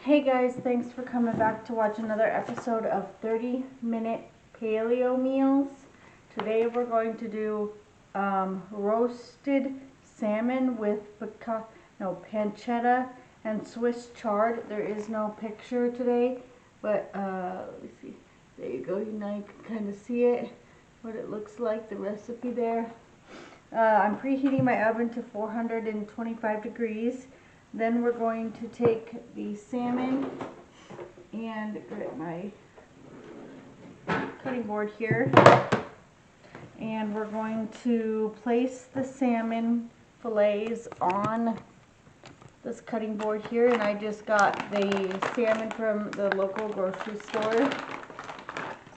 Hey guys, thanks for coming back to watch another episode of 30-minute paleo meals. Today we're going to do roasted salmon with pancetta and Swiss chard. There is no picture today, but let me see. There you go. Now you can kind of see it, what it looks like, the recipe there. I'm preheating my oven to 425 degrees. Then we're going to take the salmon and get my cutting board here. And we're going to place the salmon fillets on this cutting board here. And I just got the salmon from the local grocery store.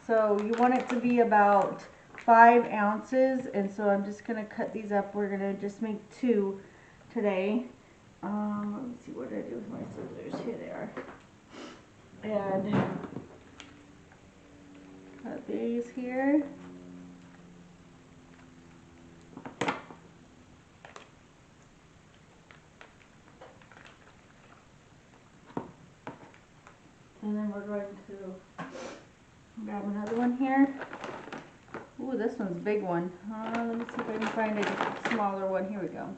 So you want it to be about 5 ounces. And so I'm just going to cut these up. We're going to just make 2 today. Let me see, what did I do with my scissors? Here they are. And cut these here. And then we're going to grab another one here. Ooh, this one's a big one. Let me see if I can find a smaller one. Here we go.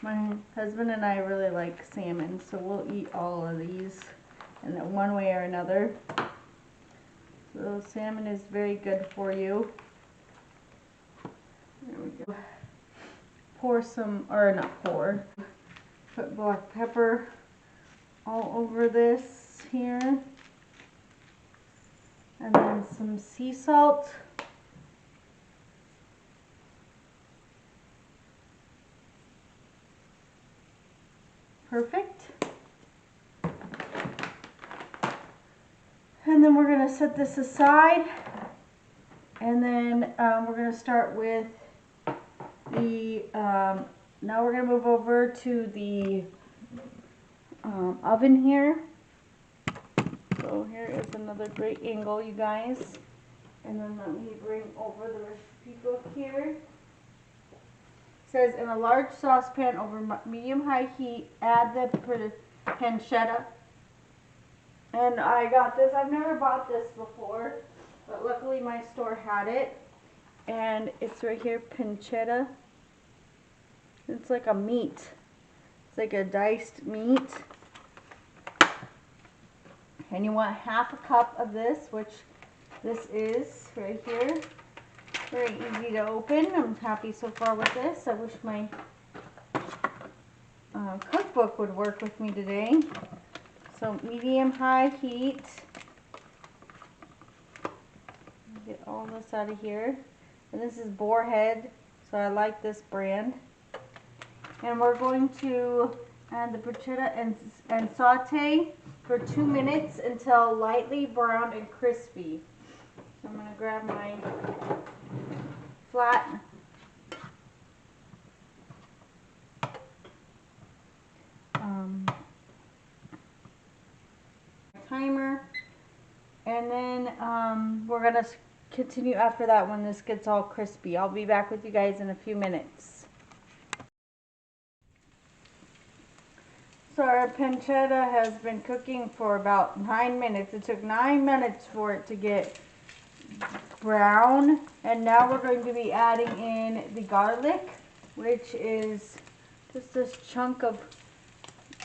My husband and I really like salmon, so we'll eat all of these in one way or another. So salmon is very good for you. There we go. Pour some, or not pour, put black pepper all over this here. And then some sea salt. Perfect. And then we're going to set this aside. And then we're going to start with the, now we're going to move over to the oven here. So here is another great angle, you guys. And then let me bring over the recipe book here. Says in a large saucepan over medium-high heat, add the pancetta. And I got this. I've never bought this before, but luckily my store had it. And it's right here, pancetta. It's like a meat. It's like a diced meat. And you want half a cup of this, which this is right here. Very easy to open. I'm happy so far with this. I wish my cookbook would work with me today. So medium-high heat. Get all this out of here. And this is Boarhead, so I like this brand. And we're going to add the pancetta and saute for 2 minutes until lightly brown and crispy. So I'm going to grab my flat timer, and then we're going to continue after that when this gets all crispy. I'll be back with you guys in a few minutes. So our pancetta has been cooking for about 9 minutes. It took 9 minutes for it to get brown, and now we're going to be adding in the garlic, which is just this chunk of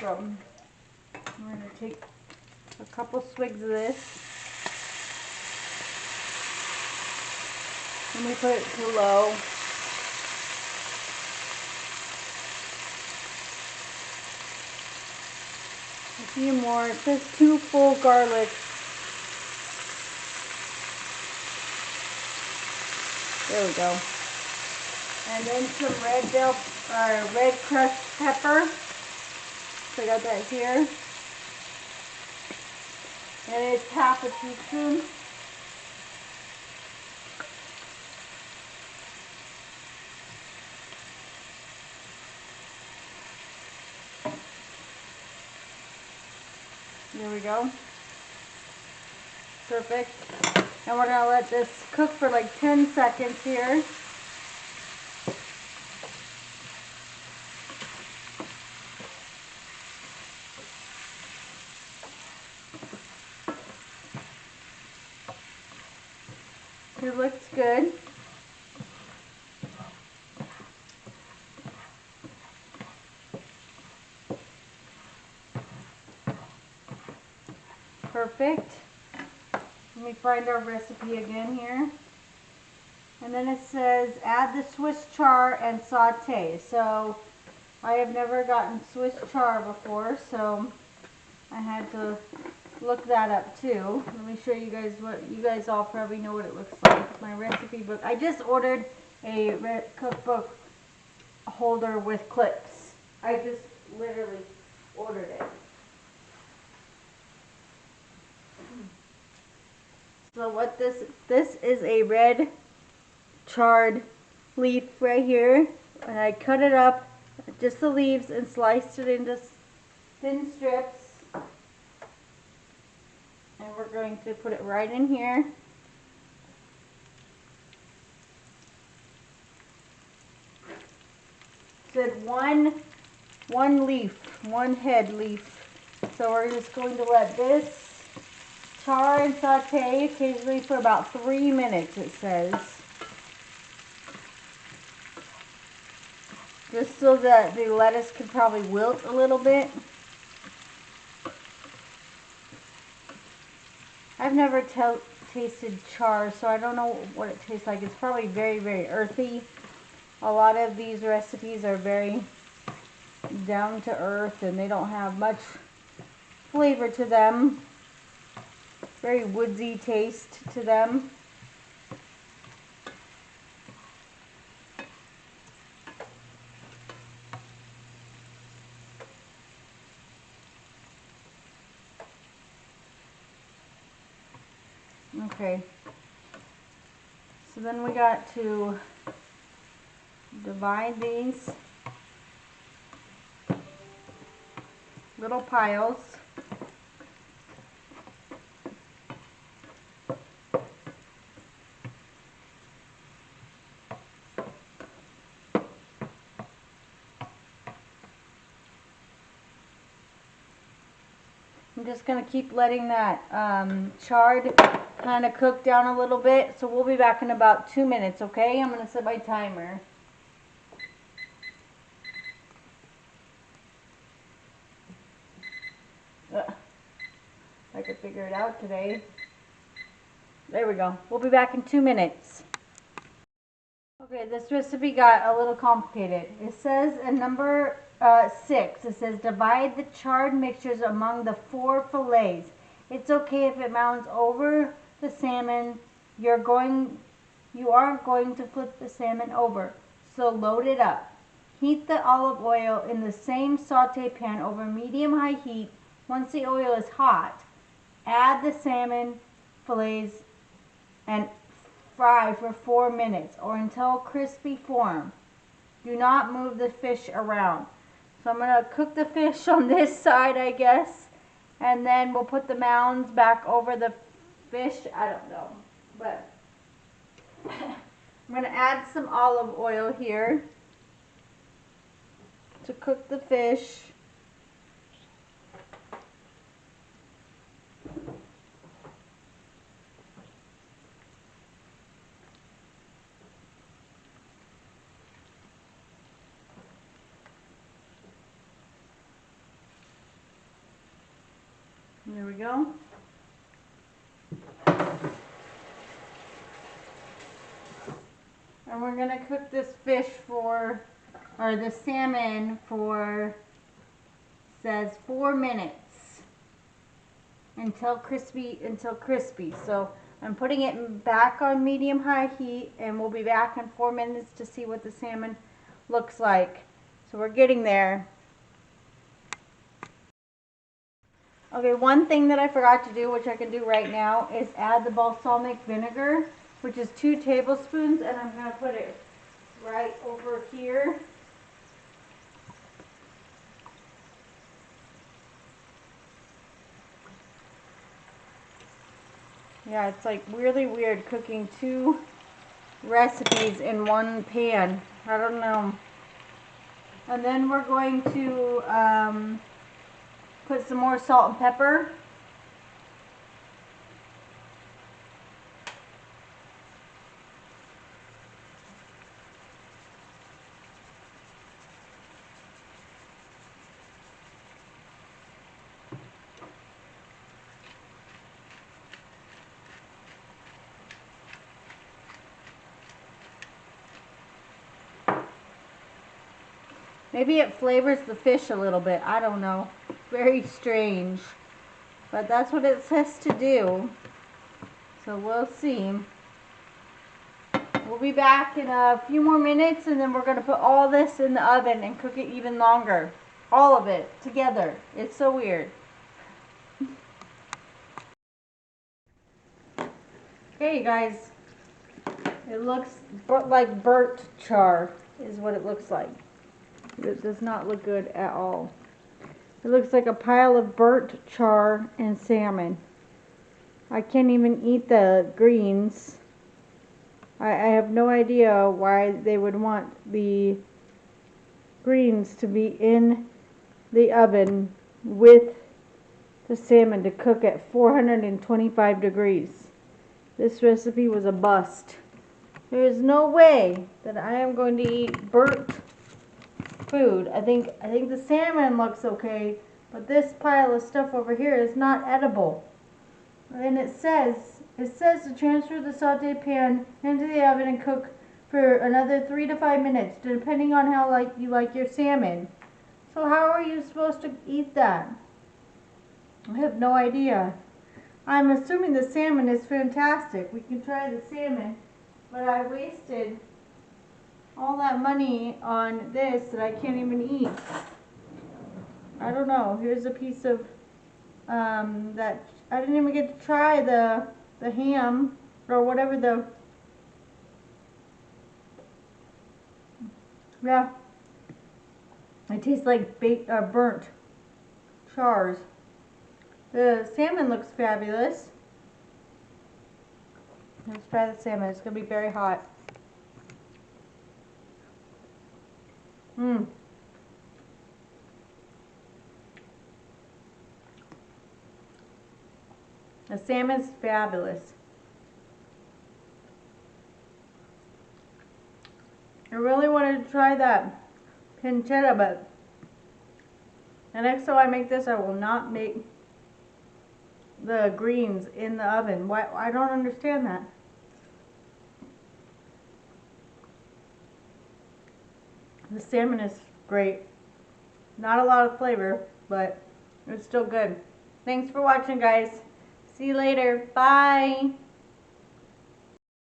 we're going to take a couple swigs of this, and we put it to low. A few more. It says 2 full garlics. There we go. And then some red crushed pepper. So I got that here. And it's half a teaspoon. There we go. Perfect. And we're going to let this cook for like 10 seconds here. looks good. Perfect. Let me find our recipe again here. And then it says add the Swiss chard and saute. So I have never gotten Swiss chard before, so I had to look that up too. Let me show you guys what you guys all probably know what it looks like. My recipe book. I just ordered a cookbook holder with clips. I just literally ordered it. So what this is a red chard leaf right here, and I cut it up, just the leaves, and sliced it into thin strips. And we're going to put it right in here. It said one leaf, one head leaf. So we're just going to let this char and saute occasionally for about 3 minutes, it says. Just so that the lettuce could probably wilt a little bit. I've never tasted char, so I don't know what it tastes like. It's probably very, very earthy. A lot of these recipes are very down to earth and they don't have much flavor to them. Very woodsy taste to them. Okay, so then we got to divide these little piles. I'm just going to keep letting that chard kind of cook down a little bit. So we'll be back in about 2 minutes, okay? I'm going to set my timer. I could figure it out today. There we go. We'll be back in 2 minutes. Okay, this recipe got a little complicated. It says in number 6, it says divide the chard mixtures among the 4 fillets. It's okay if it mounds over the salmon. You aren't going to flip the salmon over, so load it up. Heat the olive oil in the same saute pan over medium-high heat. Once the oil is hot, add the salmon fillets and fry for 4 minutes or until crispy form. Do not move the fish around. So I'm going to cook the fish on this side, I guess, and then we'll put the mounds back over the fish. I don't know, but I'm going to add some olive oil here to cook the fish. There we go. And we're going to cook this fish for, or the salmon for, says 4 minutes until crispy. So I'm putting it back on medium-high heat, and we'll be back in 4 minutes to see what the salmon looks like. So we're getting there. Okay, one thing that I forgot to do, which I can do right now, is add the balsamic vinegar, which is 2 tablespoons, and I'm going to put it right over here. Yeah, it's like really weird cooking 2 recipes in one pan. I don't know. And then we're going to put some more salt and pepper. Maybe it flavors the fish a little bit. I don't know. Very strange. But that's what it says to do. So we'll see. We'll be back in a few more minutes and then we're going to put all this in the oven and cook it even longer. All of it together. It's so weird. Okay, you guys. It looks like burnt char is what it looks like. It does not look good at all. It looks like a pile of burnt char and salmon. I can't even eat the greens. I have no idea why they would want the greens to be in the oven with the salmon to cook at 425 degrees. This recipe was a bust. There is no way that I am going to eat burnt food. I think the salmon looks okay, but this pile of stuff over here is not edible. And it says to transfer the sauteed pan into the oven and cook for another 3 to 5 minutes, depending on how you like your salmon. So how are you supposed to eat that? I have no idea. I'm assuming the salmon is fantastic. We can try the salmon, but I wasted all that money on this that I can't even eat. I don't know. Here's a piece of that I didn't even get to try the ham or whatever the yeah. It tastes like burnt chars. The salmon looks fabulous. Let's try the salmon. It's gonna be very hot. Mmm. The salmon's fabulous. I really wanted to try that pancetta, but the next time I make this, I will not make the greens in the oven. Why? I don't understand that. The salmon is great. Not a lot of flavor, but it's still good. Thanks for watching, guys. See you later. Bye.